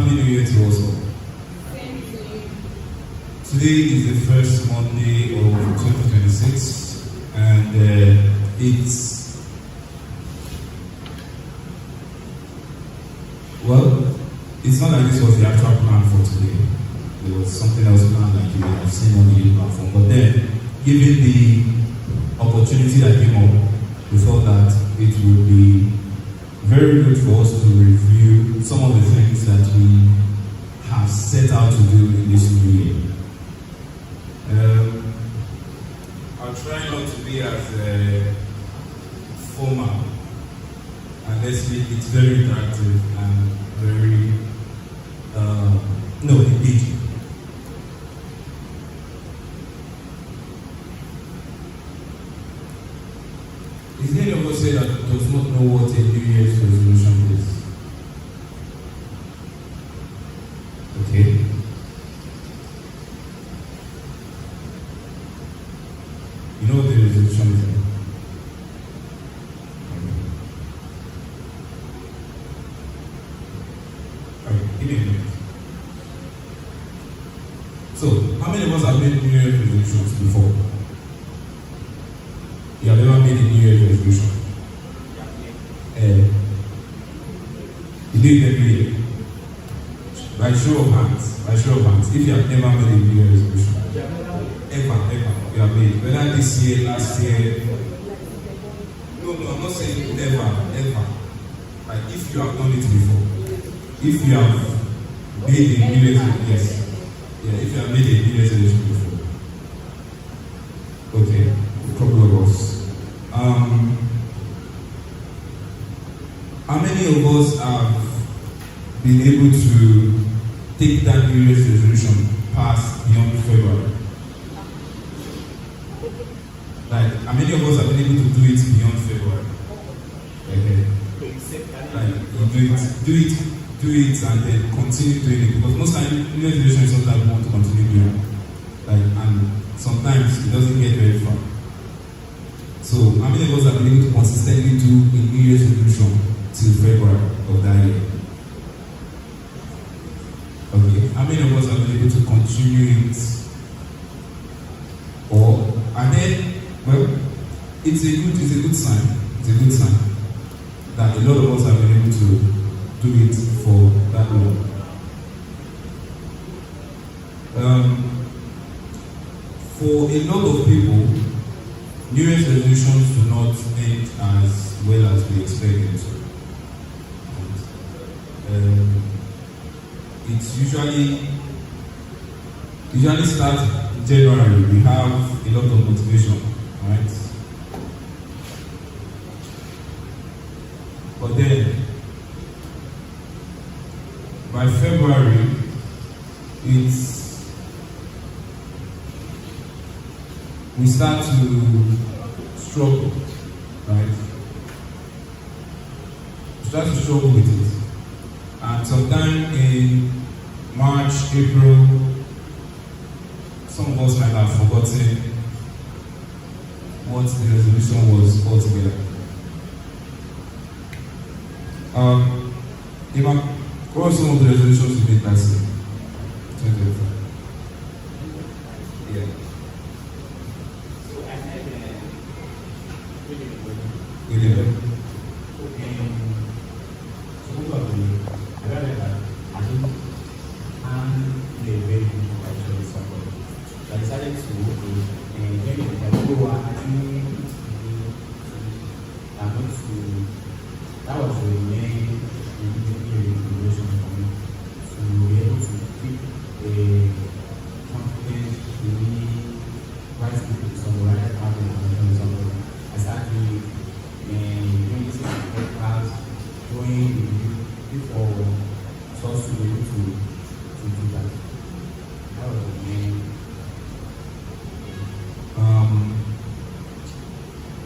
Happy New Year to us all. Today is the first Monday of 2026, and it's not like this was the actual plan for today. There was something else planned, like you may have seen on the youth platform. But then, given the opportunity that came up, we thought that it would be very good for us to review some of the things that we have set out to do in this new year. I'll try not to be as formal, and let's make it very interactive and very engaging. Is there anyone say that does not know what a New Year's resolution is? Okay. You know what the resolution is? Okay, give me a minute. So, how many of us have made New Year's resolutions before? You have never made a New Year's resolution? You do it every year. By show of hands, if you have never made a New Year's resolution, ever, you have made, whether this year, last year, no, I'm not saying never, ever. Like if you have done it before, if you have made a New Year's resolution, if you have made a New Year's resolution before, okay, a couple of us. How many of us have been able to take that New Year's resolution past beyond February? Like, how many of us have been able to do it beyond February? Like, you do it and then continue doing it, because most times New Year's resolution is something that we want to continue doing. Like, and sometimes it doesn't get very far. So, how many of us have been able to consistently do a New Year's resolution till February of that year? Okay. How many of us have been able to continue it? And then, well, it's a good sign. It's a good sign that a lot of us have been able to do it for that long. For a lot of people, New Year's resolutions do not end as well as we expected to. It's usually starts in January. We have a lot of motivation, right? But then by February, we start to struggle, right? We start to struggle with it. And sometime in March, April, some of us might have forgotten what the resolution was altogether. What are some of the resolutions you made last year? 2025. Yeah. That was the main motivation for me to be able to keep a confidence in me, right people, so right having a something. I started doing this podcast, doing before so to be able to do that. That was the main.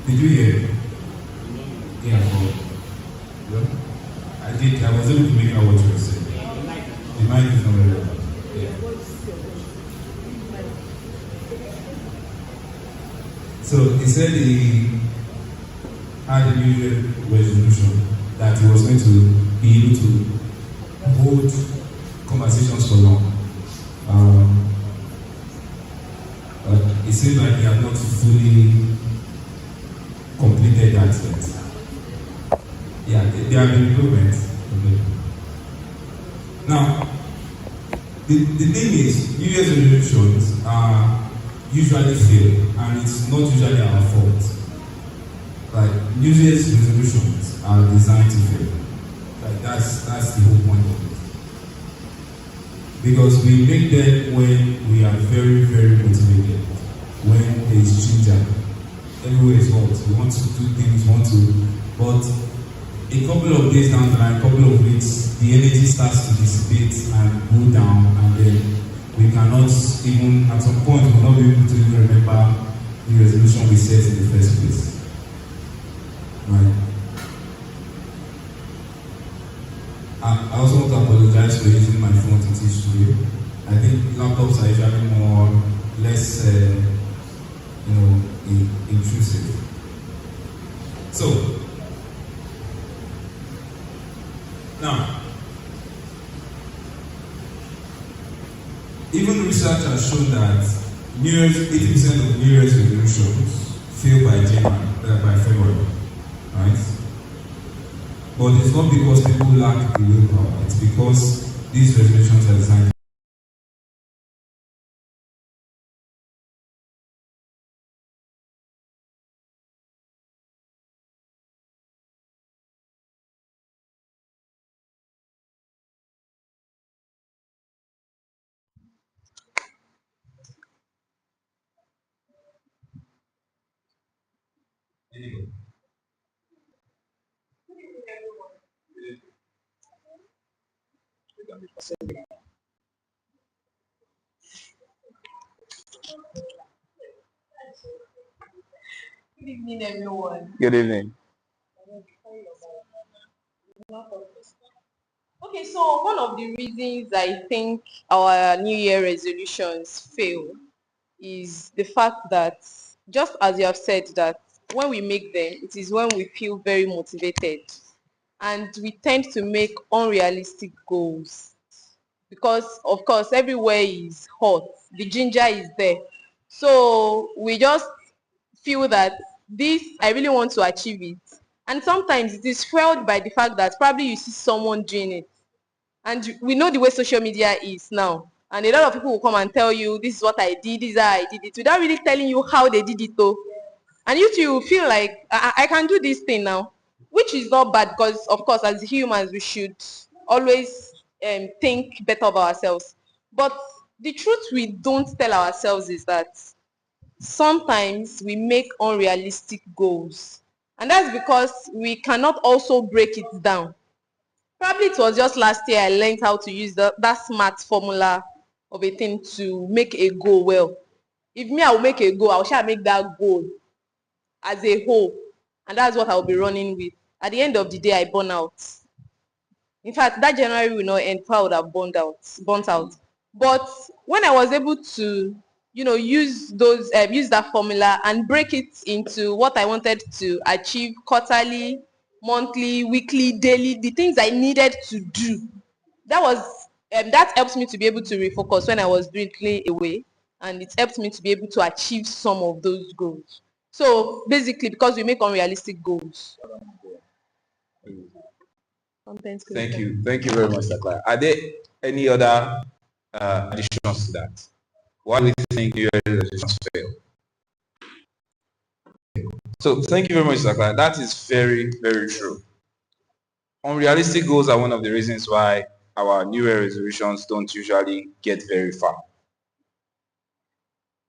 Did you hear? Yeah. Well, I was able to make out what you were saying. The mic is not very loud. Yeah. So he said he had a New Year resolution that he was going to be able to hold there have been improvements. Okay. Now, the thing is, New Year's resolutions are usually fail, and it's not usually our fault. Like, New Year's resolutions are designed to fail. Like, that's the whole point of it. Because we make them when we are very, very motivated, when there is ginger. Everywhere is hot. We want to do things, but a couple of days down the line, a couple of weeks, the energy starts to dissipate and go down, and then we cannot even, at some point, we will not be able to even remember the resolution we set in the first place. Right. I also want to apologize for using my phone to teach today. I think laptops are usually less intrusive. So, now, even research has shown that 80% of New Year's resolutions fail by February, right? But it's not because people lack the willpower, it's because these resolutions are designed. Good evening, everyone. Good evening. Okay, so one of the reasons I think our New Year resolutions fail is the fact that, just as you have said, that when we make them, it is when we feel very motivated, and we tend to make unrealistic goals because, of course, everywhere is hot, the ginger is there, so we just feel that this, I really want to achieve it. And sometimes it is fueled by the fact that probably you see someone doing it. And we know the way social media is now. And a lot of people will come and tell you, this is what I did, this is how I did it, without really telling you how they did it though. And you too feel like, I can do this thing now, which is not bad because, of course, as humans, we should always think better of ourselves. But the truth we don't tell ourselves is that sometimes we make unrealistic goals, and that's because we cannot also break it down. Probably it was just last year I learned how to use that smart formula of a thing to make a goal well. If me, I will make a goal, I shall make that goal as a whole, and that's what I'll be running with. At the end of the day, I burn out. In fact, that January will not end, I would have burnt out. But when I was able to, use use that formula and break it into what I wanted to achieve quarterly, monthly, weekly, daily, the things I needed to do, that helps me to be able to refocus when I was dwindling away, and it helped me to be able to achieve some of those goals. So basically, because we make unrealistic goals. Thank you. Thank you very much, Sakla. Are there any other additions to that? Why do you think your resolutions fail? So thank you very much, Sakla. That is very, very true. Unrealistic goals are one of the reasons why our New Year resolutions don't usually get very far.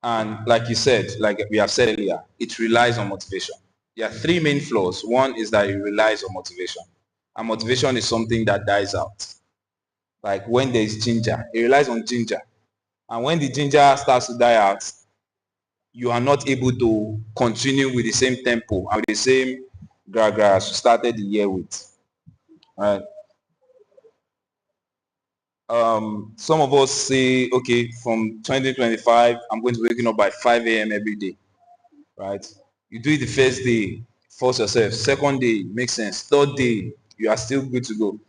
And like you said, like we have said earlier, it relies on motivation. There are three main flaws. One is that it relies on motivation. And motivation is something that dies out. Like when there is ginger, it relies on ginger. And when the ginger starts to die out, you are not able to continue with the same tempo and with the same grass you started the year with. Right? Some of us say, okay, from 2025, I'm going to waking up by 5 a.m. every day. Right? You do it the first day, force yourself. Second day, makes sense. Third day, you are still good to go.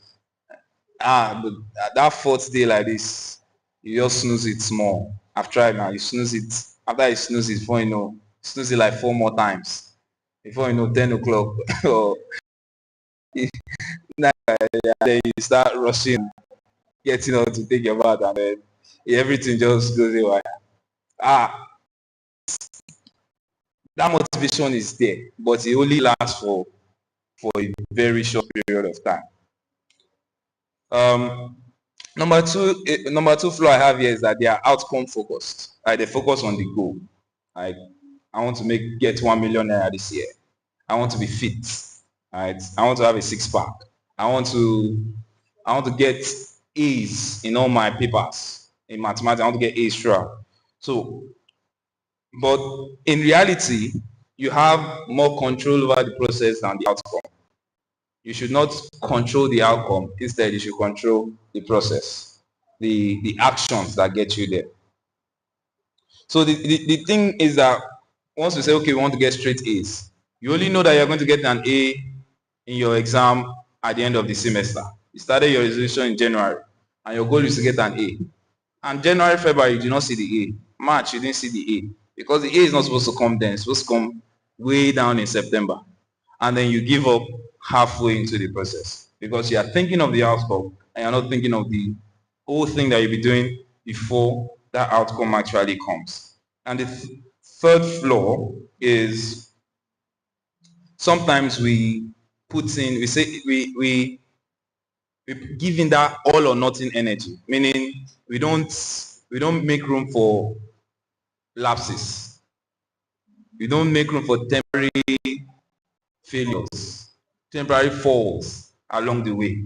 But that fourth day like this, you just snooze it small. I've tried now. You snooze it. After you snooze it, before you know, snooze it like 4 more times. Before you know, 10 o'clock or then you start rushing, getting on to take your bath, and then everything just goes away. That motivation is there, but it only lasts for a very short period of time. Number two flaw I have here is that they are outcome focused. They focus on the goal. Like, I want to get 1 million naira this year. I want to be fit. Right? I want to have a six-pack. I want to get A's in all my papers in mathematics. I want to get A's throughout. So, but in reality, you have more control over the process than the outcome. You should not control the outcome. Instead, you should control the process, the actions that get you there. So the thing is that once you say, okay, we want to get straight A's, you only know that you're going to get an A in your exam at the end of the semester. You started your resolution in January, and your goal is to get an A. And January, February, you did not see the A. March, you didn't see the A. Because the A is not supposed to come then. It's supposed to come way down in September. And then you give up halfway into the process. Because you are thinking of the outcome, and you're not thinking of the whole thing that you'll be doing before that outcome actually comes. And the third flaw is sometimes we give in that all or nothing energy, meaning we don't make room for lapses. We don't make room for temporary failures, temporary falls along the way.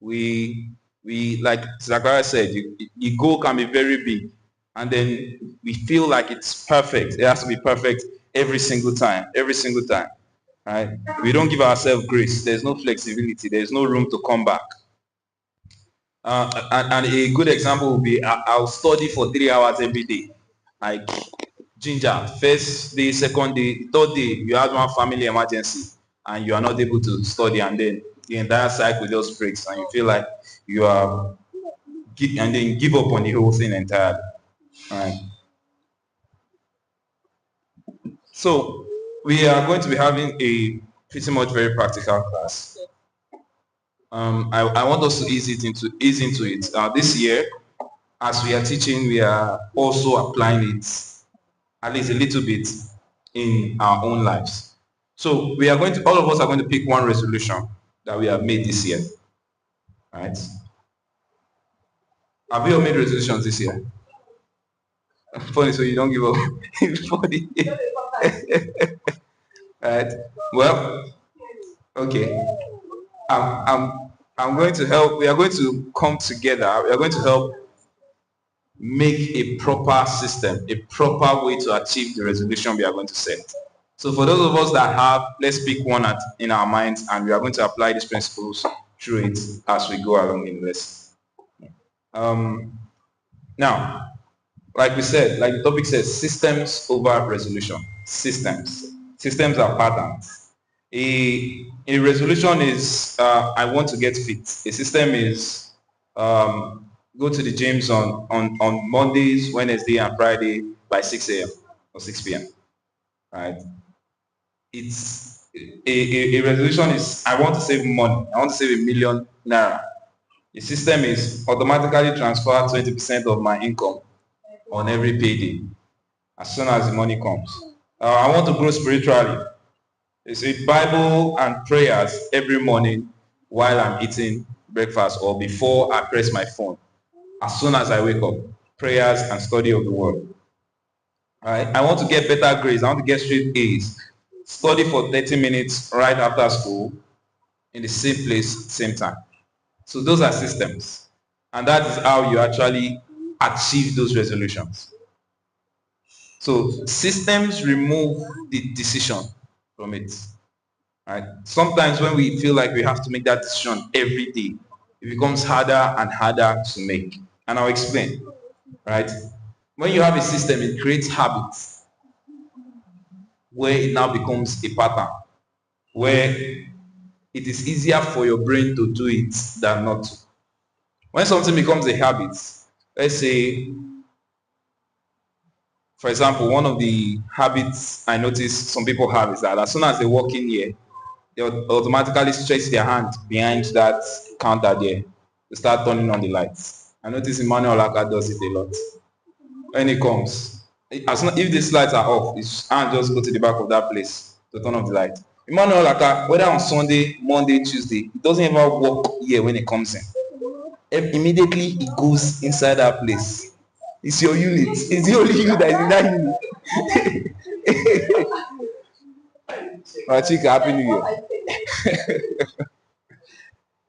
We like Zachariah said, the goal can be very big, and then we feel like it's perfect. It has to be perfect every single time, right? We don't give ourselves grace. There's no flexibility. There's no room to come back. And a good example would be I'll study for 3 hours every day. Like ginger, first day, second day, third day, you have one family emergency and you are not able to study, and then the entire cycle just breaks and you feel like you are, and then give up on the whole thing entirely. Right. So we are going to be having a pretty much very practical class. I want us to ease into it. This year, as we are teaching, we are also applying it at least a little bit in our own lives. So we are going to, all of us are going to pick one resolution that we have made this year. Right? Have you all made resolutions this year? Funny, so you don't give up. Funny. Right? Well, okay. I'm going to help. We are going to come together. We are going to help make a proper system, a proper way to achieve the resolution we are going to set. So for those of us that have, let's pick one in our minds, and we are going to apply these principles through it as we go along in this. Now, like we said, like the topic says, systems over resolution. Systems are patterns. A resolution is I want to get fit. A system is go to the gyms on Mondays, Wednesday, and Friday by 6 a.m. or 6 p.m. Right? It's a resolution is I want to save money. I want to save 1 million naira. The system is automatically transfer 20% of my income on every payday as soon as the money comes. I want to grow spiritually. It's a Bible and prayers every morning while I'm eating breakfast or before I press my phone. As soon as I wake up, prayers and study of the word. All right? I want to get better grades. I want to get straight A's. Study for 30 minutes right after school in the same place, same time. So those are systems. And that is how you actually achieve those resolutions. So systems remove the decision from it. Right? Sometimes when we feel like we have to make that decision every day, it becomes harder and harder to make. And I'll explain. Right? When you have a system, it creates habits where it now becomes a pattern, where it is easier for your brain to do it than not to. When something becomes a habit, let's say, for example, one of the habits I notice some people have is that as soon as they walk in here, they automatically stretch their hand behind that counter there to start turning on the lights. I notice Emmanuel Olaka does it a lot. When it comes, if these lights are off, his hand just go to the back of that place to turn off the light. Emmanuel Olaka, whether on Sunday, Monday, Tuesday, it doesn't ever work here when it comes in. Immediately it goes inside that place. It's your unit. It's the only you that is in that unit. My chica, happy new year.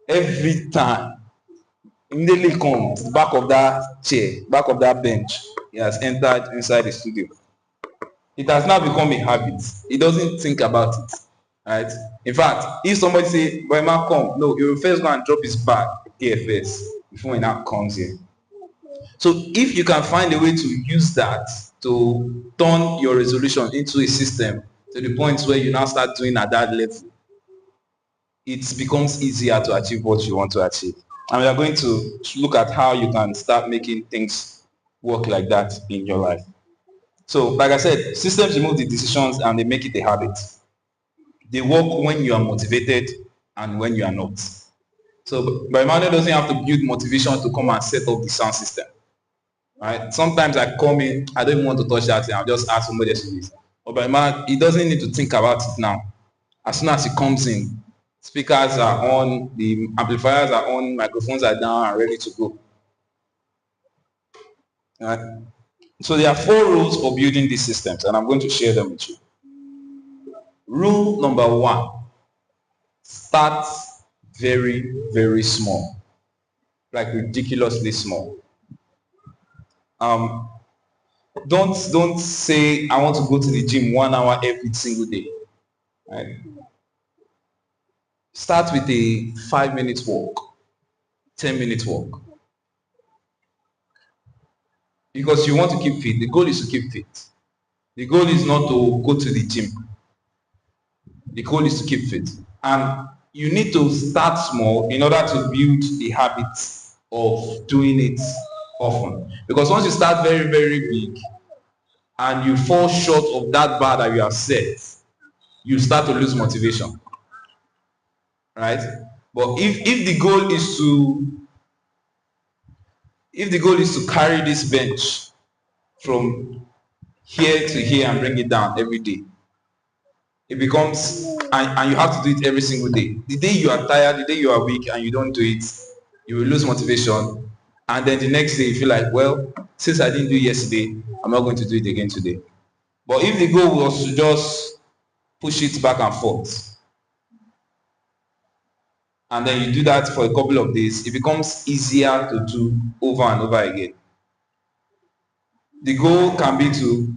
Every time, immediately come to the back of that chair, back of that bench, he has entered inside the studio. It has now become a habit. He doesn't think about it. Right? In fact, if somebody say, "Boy, man, come," no, he will first go and drop his bag here first before he now comes here. So if you can find a way to use that to turn your resolution into a system to the point where you now start doing at that level, it becomes easier to achieve what you want to achieve. And we are going to look at how you can start making things work like that in your life. So, like I said, systems remove the decisions and they make it a habit. They work when you are motivated and when you are not. So, but Emmanuel doesn't have to build motivation to come and set up the sound system. Right? Sometimes I come in, I don't even want to touch that thing, I'll just ask somebody else to do it. But Emmanuel, he doesn't need to think about it now. As soon as he comes in, speakers are on, the amplifiers are on, microphones are down and ready to go. Right? So there are 4 rules for building these systems, and I'm going to share them with you. Rule number 1, start very, very small, like ridiculously small. Don't say, I want to go to the gym 1 hour every single day. Right? Start with a 5-minute walk, 10-minute walk. Because you want to keep fit. The goal is to keep fit. The goal is not to go to the gym. The goal is to keep fit. And you need to start small in order to build the habit of doing it often. Because once you start very, very big and you fall short of that bar that you have set, you start to lose motivation. Right? But if the goal is to carry this bench from here to here and bring it down every day, it becomes, and you have to do it every single day. The day you are tired, the day you are weak and you don't do it, you will lose motivation. And then the next day you feel like, well, since I didn't do it yesterday, I'm not going to do it again today. But if the goal was to just push it back and forth, and then you do that for a couple of days, it becomes easier to do over and over again. The goal can be to,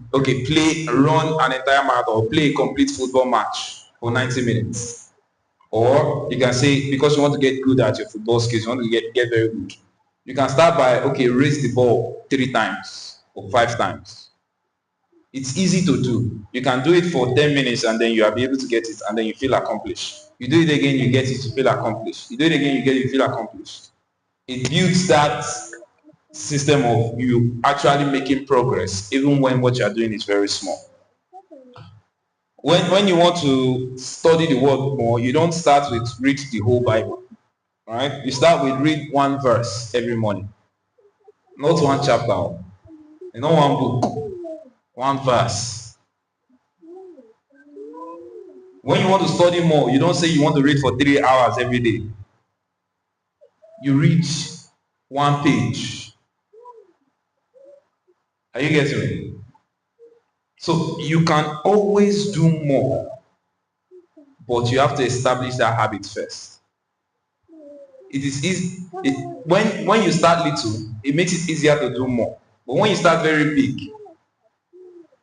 run an entire marathon or play a complete football match for 90 minutes. Or you can say, because you want to get good at your football skills, you want to get very good. You can start by, raise the ball 3 times or 5 times. It's easy to do. You can do it for 10 minutes and then you will be able to get it and then you feel accomplished. You do it again, you get it, you feel accomplished. You do it again, you get it, you feel accomplished. It builds that system of you actually making progress even when what you are doing is very small. When you want to study the word more, you don't start with read the whole Bible. Right? You start with read 1 verse every morning. Not 1 chapter. Not 1 book. 1 verse. When you want to study more, you don't say you want to read for 3 hours every day. You read 1 page. Are you getting me? So you can always do more, but you have to establish that habit first. It is easy. When you start little, it makes it easier to do more. But when you start very big,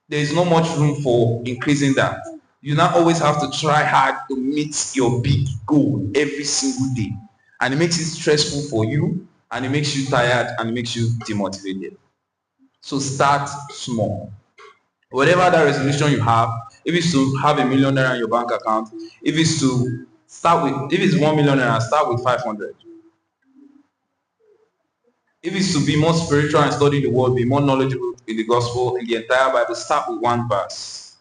there is not much room for increasing that. You now always have to try hard to meet your big goal every single day. And it makes it stressful for you, and it makes you tired, and it makes you demotivated. So start small. Whatever that resolution you have, if it's to have $1 million in your bank account, if it's 1 million, start with 500. If it's to be more spiritual and study the word, be more knowledgeable in the gospel, in the entire Bible, start with 1 verse.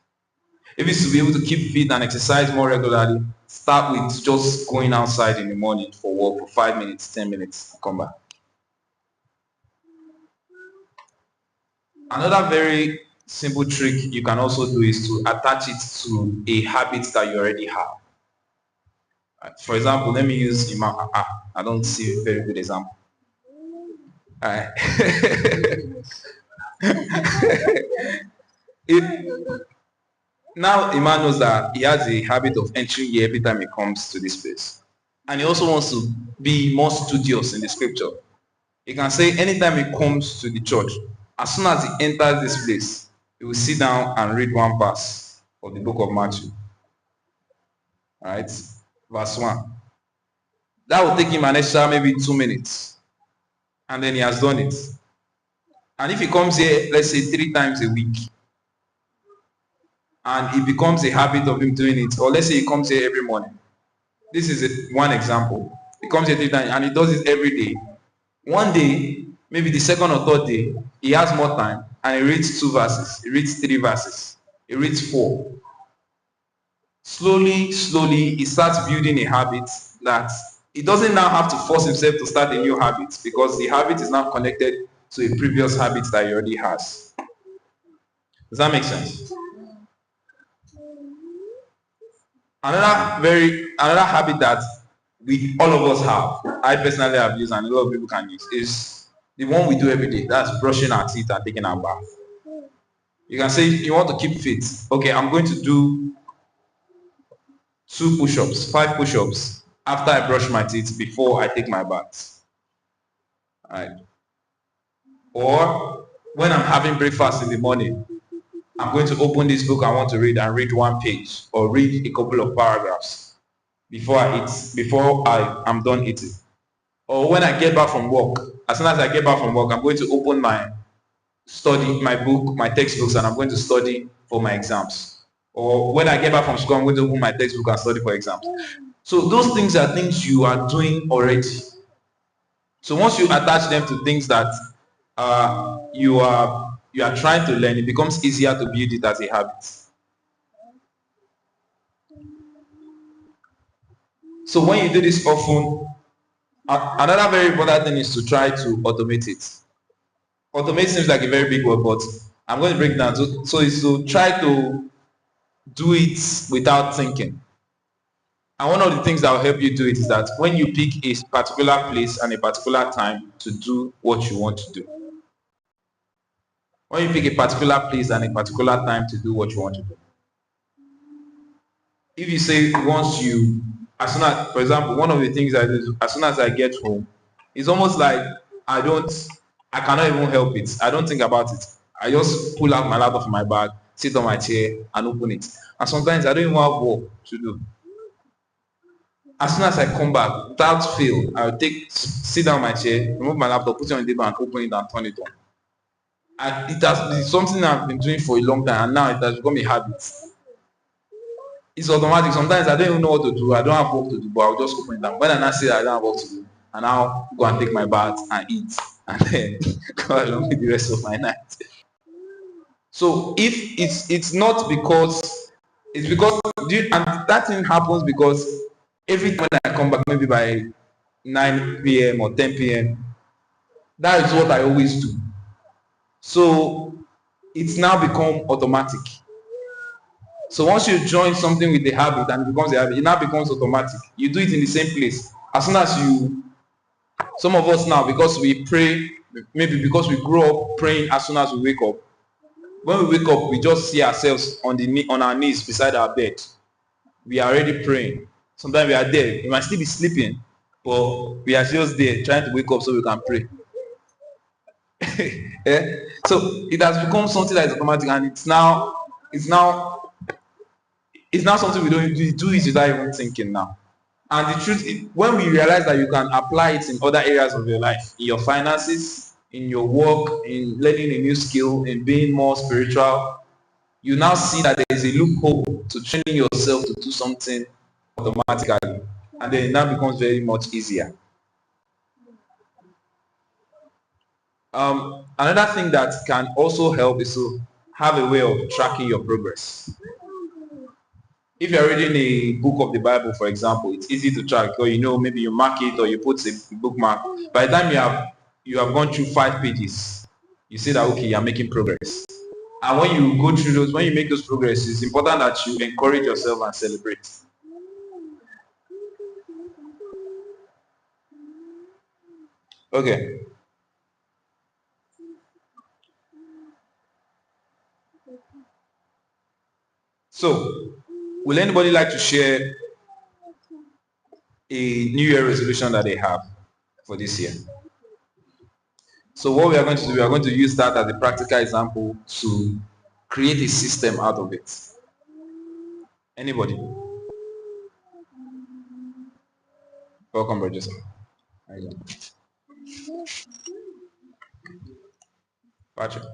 If it's to be able to keep fit and exercise more regularly, Start with just going outside in the morning for walk for 5 minutes, 10 minutes, come back. Another very simple trick you can also do is to attach it to a habit that you already have. For example, let me use I don't see a very good example. Alright. Now Iman knows that he has a habit of entering here every time he comes to this place. And he also wants to be more studious in the scripture. He can say anytime he comes to the church, as soon as he enters this place, he will sit down and read one verse of the book of Matthew. Alright, verse 1. That will take him an extra maybe 2 minutes. And then he has done it. And if he comes here, let's say 3 times a week, and it becomes a habit of him doing it, or let's say he comes here every morning. This is one example. He comes here 3 times and he does it every day. One day, maybe the second or third day, he has more time and he reads 2 verses, he reads 3 verses, he reads 4. Slowly, he starts building a habit that he doesn't now have to force himself to start a new habit, because the habit is now connected to a previous habit that he already has. Does that make sense? Another habit that all of us have, I personally have used and a lot of people can use, is the one we do every day. That's brushing our teeth and taking our bath. You can say you want to keep fit. Okay, I'm going to do 2 push-ups, 5 push-ups after I brush my teeth before I take my bath. Alright. Or when I'm having breakfast in the morning, I'm going to open this book I want to read and read 1 page or read a couple of paragraphs before I eat, before I'm done eating. Or when I get back from work, as soon as I get back from work, I'm going to open my book, my textbooks, and I'm going to study for my exams. Or when I get back from school, I'm going to open my textbook and study for exams. So those things are things you are doing already. So once you attach them to things that you are trying to learn, it becomes easier to build it as a habit. So when you do this often, another very important thing is to try to automate it. Automate seems like a very big word, but I'm going to break it down. So it's to try to do it without thinking. And one of the things that will help you do it is that when you pick a particular place and a particular time to do what you want to do. When you pick a particular place and a particular time to do what you want to do. If you say for example, one of the things I do, as soon as I get home, it's almost like I cannot even help it. I don't think about it. I just pull out my laptop from my bag, sit on my chair and open it. And sometimes I don't even have work to do. As soon as I come back, without fail, I'll sit down on my chair, remove my laptop, put it on the table and open it and turn it on. And it's something I've been doing for a long time, and now it has become a habit. It's automatic. Sometimes I don't even know what to do. I don't have work to do, but I'll just open it down. When I now say I don't have work to do, and I'll go and take my bath and eat, and then go along with the rest of my night. So if it's not because it's because and that thing happens because every time when I come back, maybe by 9 p.m. or 10 p.m., that is what I always do. So it's now become automatic. So once you join something with a habit and it becomes a habit, it now becomes automatic. You do it in the same place. As soon as some of us now, because we pray, maybe because we grow up praying as soon as we wake up. When we wake up, we just see ourselves on our knees beside our bed. We are already praying. Sometimes we are there. We might still be sleeping, but we are just there trying to wake up so we can pray. Yeah? So it has become something that is automatic, and it's now something we don't do it without even thinking now. And the truth is, when we realize that you can apply it in other areas of your life, in your finances, in your work, in learning a new skill, in being more spiritual, you now see that there is a loophole to training yourself to do something automatically, and then it now becomes very much easier. Another thing that can also help is to have a way of tracking your progress. If you're reading a book of the Bible, for example, it's easy to track, or maybe you mark it or you put a bookmark. By the time you have gone through 5 pages, you see that okay, you're making progress. And when you go through those, when you make those progress, it's important that you encourage yourself and celebrate. Okay. So, will anybody like to share a New Year resolution that they have for this year? So what we are going to do, we are going to use that as a practical example to create a system out of it. Anybody? Welcome, Bridges. Patrick.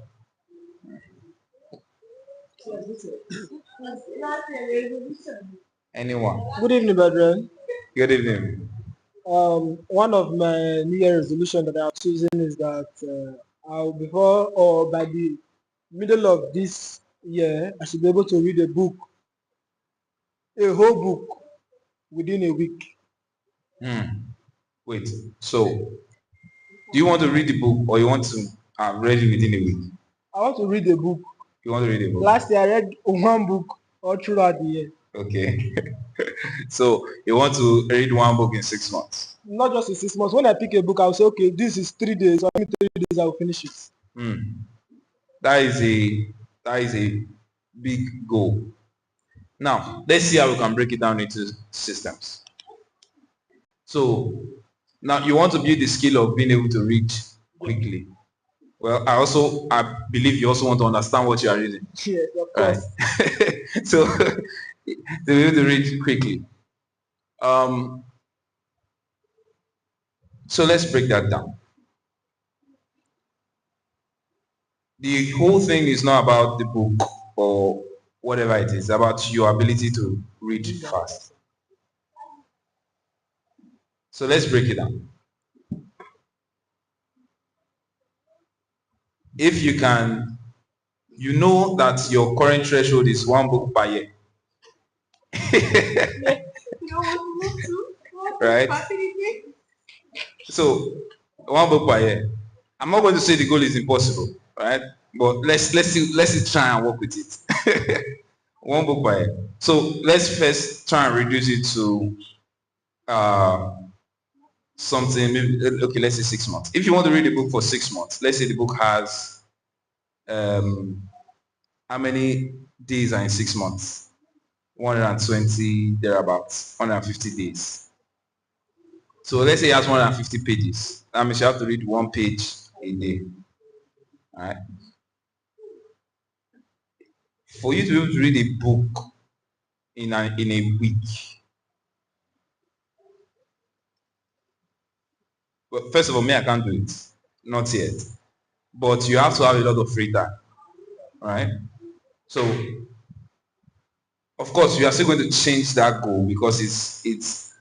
Anyone? Good evening, brethren. Good evening. One of my New Year resolution that I'm choosing is that I'll before or by the middle of this year, I should be able to read a book, a whole book, within a week. Wait. So, do you want to read the book or you want to read it within a week? I want to read a book. You want to read a book? Last year I read one book all throughout the year. Okay. So you want to read one book in 6 months? Not just in 6 months. When I pick a book, I'll say, okay, this is 3 days. So in 3 days I'll finish it. That is a big goal. Now, let's see how we can break it down into systems. So now you want to build the skill of being able to read quickly. Well, I believe you also want to understand what you are reading. Yes, of course. Right. So to be able to read quickly. So let's break that down. The whole thing is not about the book or whatever it is, about your ability to read fast. So let's break it down. If you can, you know that your current threshold is 1 book per year. Right? So 1 book per year. I'm not going to say the goal is impossible, right? But let's try and work with it. 1 book per year. So let's first try and reduce it to something, maybe, okay, let's say 6 months. If you want to read a book for 6 months, let's say the book has how many days are in 6 months? 120 thereabouts, 150 days. So let's say it has 150 pages. That means you have to read 1 page a day. All right. For you to be able to read a book in a week, well, first of all, me, I can't do it. Not yet. But you have to have a lot of free time. All right. So, of course, you are still going to change that goal because it's.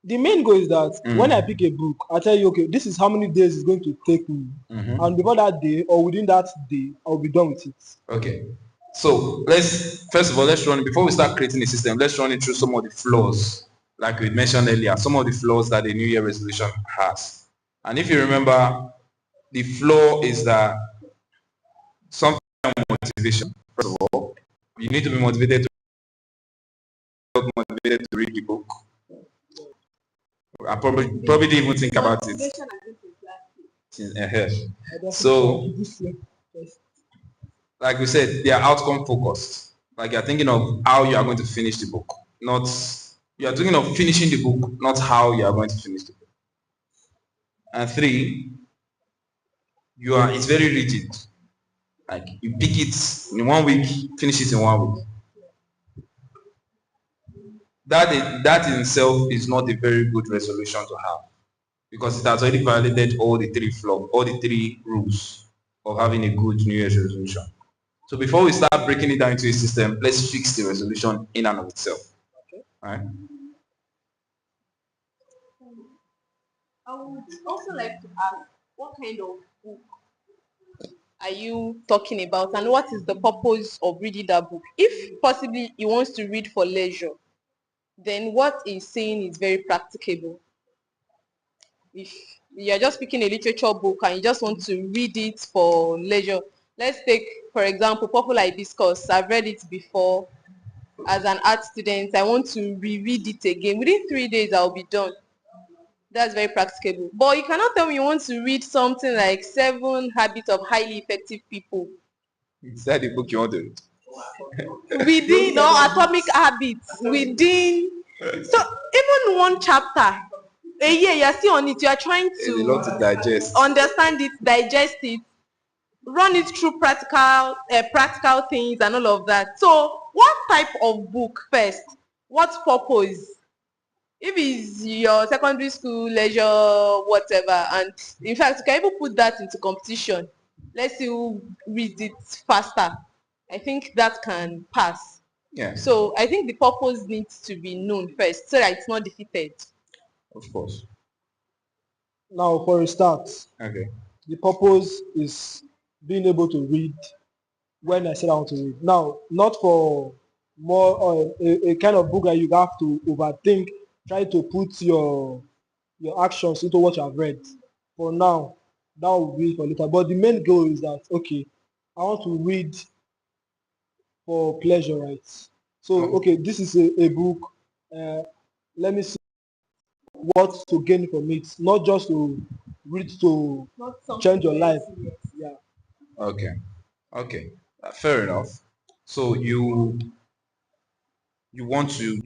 The main goal is that when I pick a book, I tell you, okay, this is how many days it's going to take me. And before that day or within that day, I'll be done with it. Okay. So first of all, before we start creating a system, let's run it through some of the flaws, like we mentioned earlier, some of the flaws that the New Year resolution has. And if you remember, the flaw is that something motivation. First of all, you need to be motivated to read the book. I probably didn't even think about it. So, like we said, they are outcome focused. Like you're thinking of how you are going to finish the book, not you are thinking of finishing the book, not how you are going to finish the book. And 3, it's very rigid. Like you pick it in 1 week, finish it in 1 week. That in itself is not a very good resolution to have, because it has already violated all the 3 rules of having a good New Year's resolution. So before we start breaking it down into a system, let's fix the resolution in and of itself. Okay. All right. I would also like to ask, what kind of book are you talking about, and what is the purpose of reading that book? If possibly he wants to read for leisure, then what he's saying is very practicable. If you're just picking a literature book and you just want to read it for leisure, let's take, for example, Popular Hibiscus. I've read it before as an art student. I want to reread it again. Within 3 days, I'll be done. That's very practicable. But you cannot tell me you want to read something like 7 Habits of Highly Effective People Is that the book you want to read? within, or Atomic Habits within. So even one chapter a year, you're still on it. You are trying There's a lot to to digest. understand it, digest it, run it through practical things and all of that. So what type of book first? What purpose? If it's your secondary school leisure, whatever, and in fact you can even put that into competition. Let's see who reads it faster. I think that can pass. Yeah, So I think the purpose needs to be known first so that it's not defeated. of course. Now, for a start, Okay. the purpose is being able to read when I sit down to read. Now, not for more a kind of book that you have to overthink, try to put your actions into what you have read. For now, that will be for later. But the main goal is that, okay, I want to read for pleasure, right? So, Oh, okay, this is a book. Let me see what to gain from it, not just to read to change your life. Yeah. okay. Okay. Fair enough. So you want to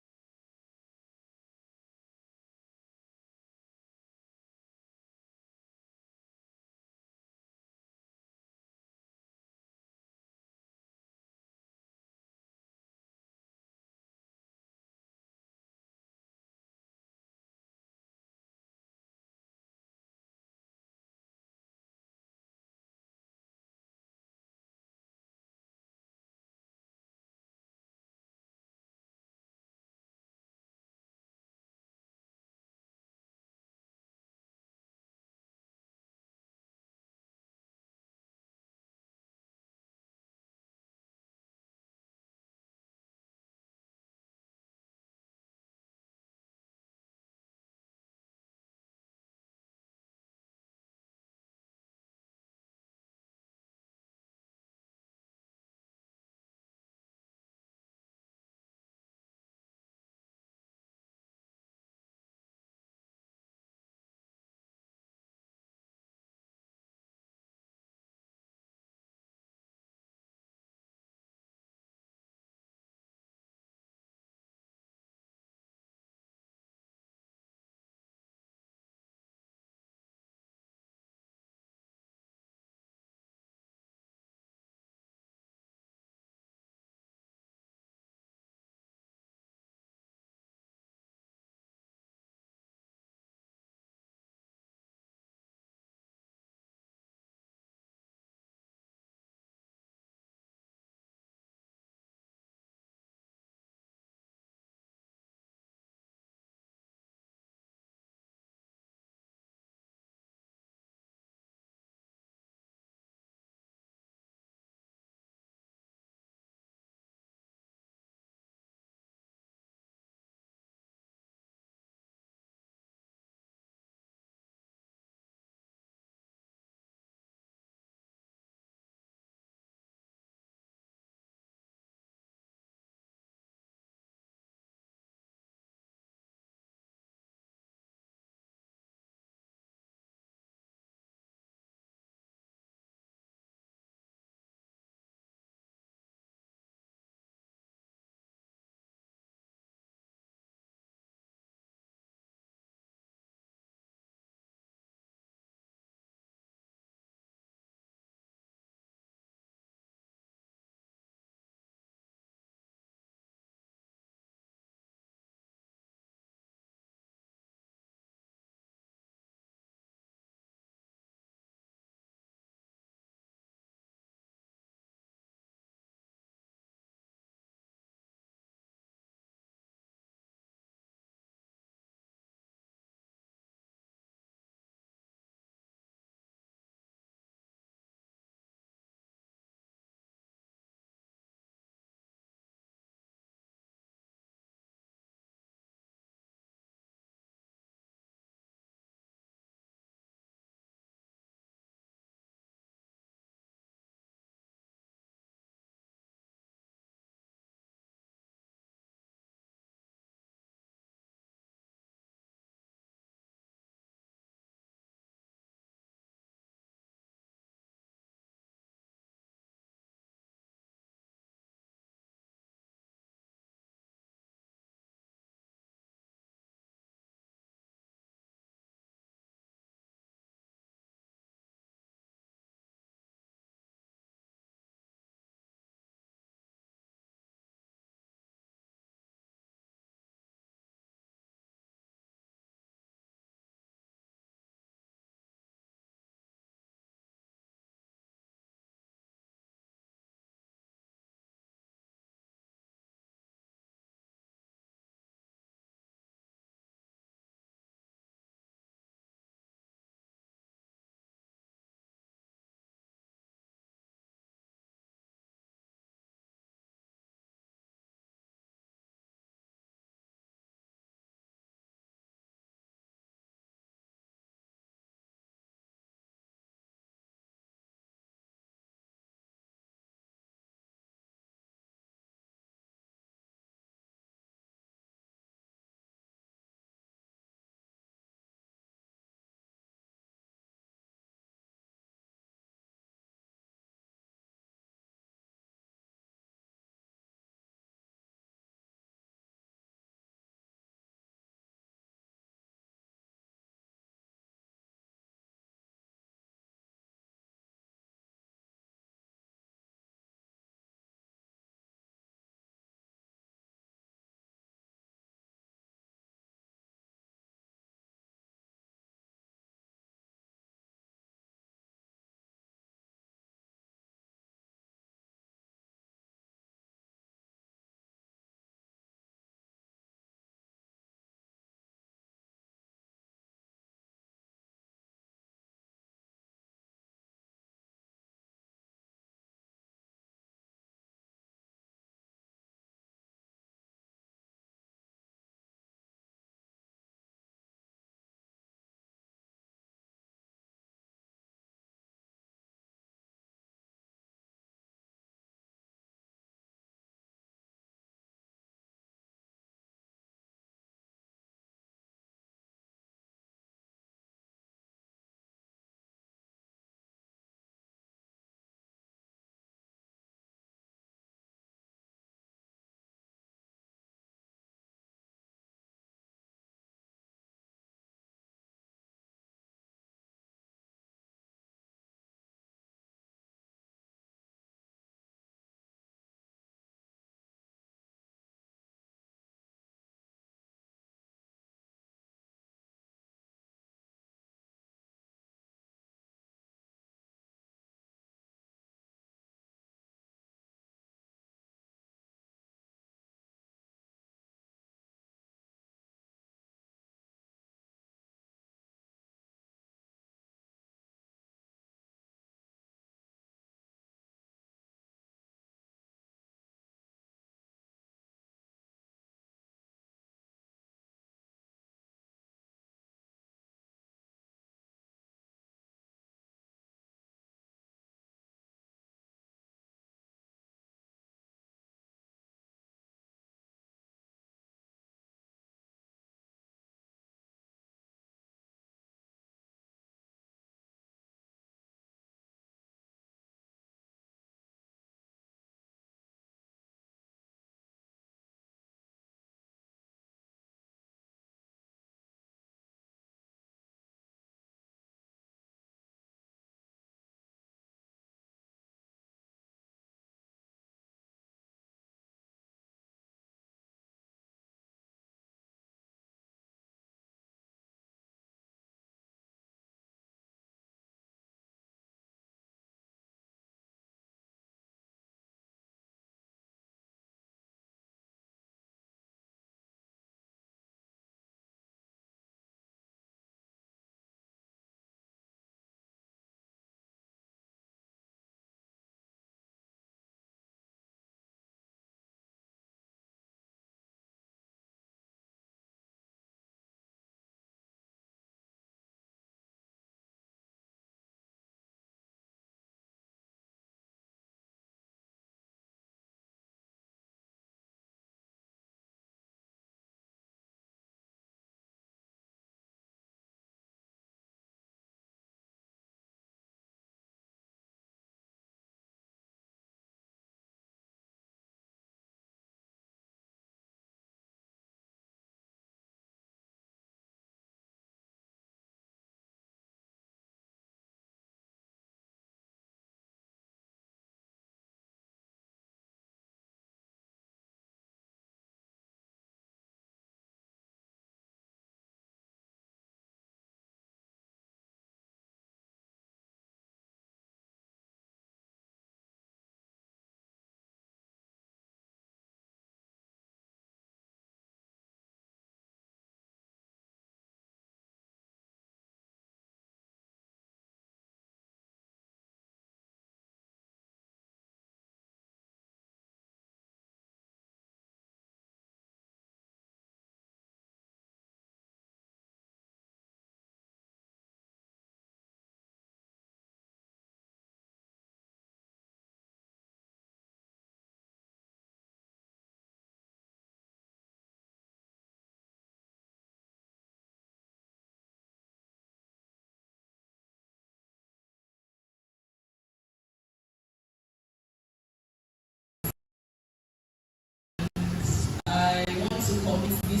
commit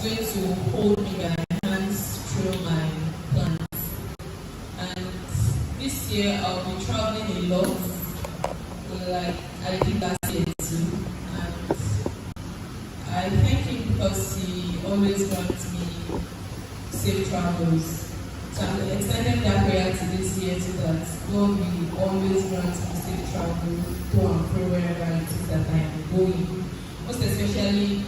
this is going to hold me by my hands through my plans. And this year I'll be traveling a lot, like I did last year too. And I thank him because he always grants me safe travels. So I'm extending that prayer to this year so that God will always grant me safe travel to and fro wherever it is that I am going. Most especially